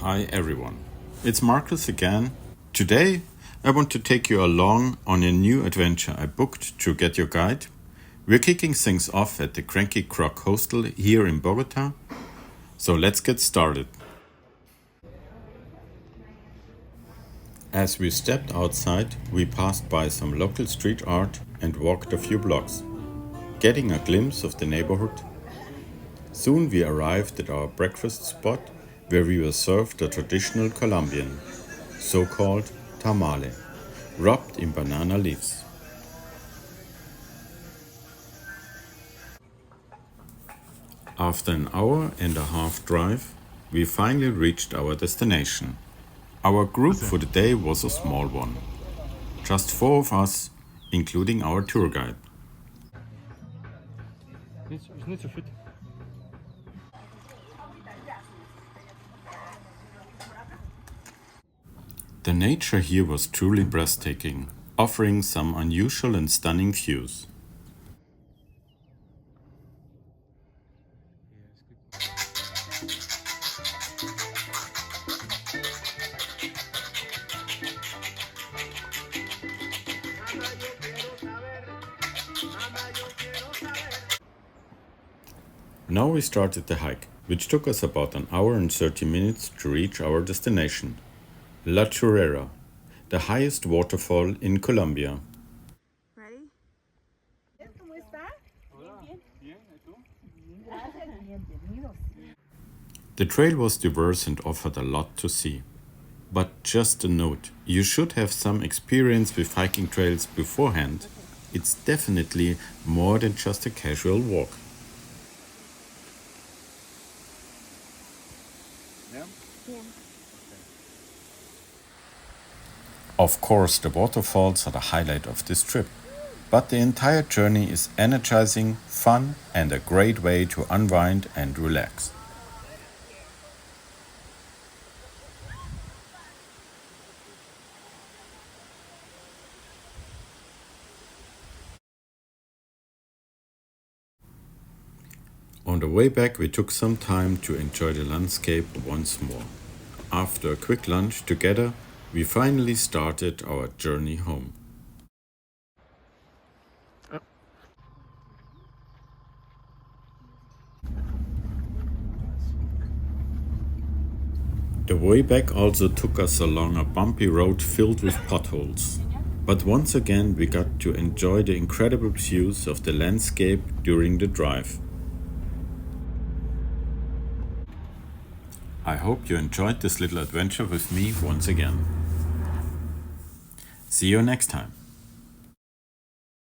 Hi everyone, it's Marcus again. Today I want to take you along on a new adventure I booked through Get Your Guide. We're kicking things off at the Cranky Croc Hostel here in Bogotá. So let's get started. As we stepped outside, we passed by some local street art and walked a few blocks, getting a glimpse of the neighborhood. Soon we arrived at our breakfast spot where we were served a traditional Colombian, so-called tamale, wrapped in banana leaves. After an hour and a half drive, we finally reached our destination. Our group for the day was a small one. Just 4 of us, including our tour guide. Is niet zo fit. The nature here was truly breathtaking, offering some unusual and stunning views. Now we started the hike, which took us about an hour and 30 minutes to reach our destination, La Chorrera, the highest waterfall in Colombia. Ready? ¿Cómo está? Bien, bien. ¿Y tú? Gracias, bienvenidos. The trail was diverse and offered a lot to see. But just a note, you should have some experience with hiking trails beforehand. It's definitely more than just a casual walk. Of course, the waterfalls are the highlight of this trip, but the entire journey is energizing, fun, and a great way to unwind and relax. On the way back, we took some time to enjoy the landscape once more. After a quick lunch together, we finally started our journey home. The way back also took us along a bumpy road filled with potholes. But once again we got to enjoy the incredible views of the landscape during the drive. I hope you enjoyed this little adventure with me once again. See you next time.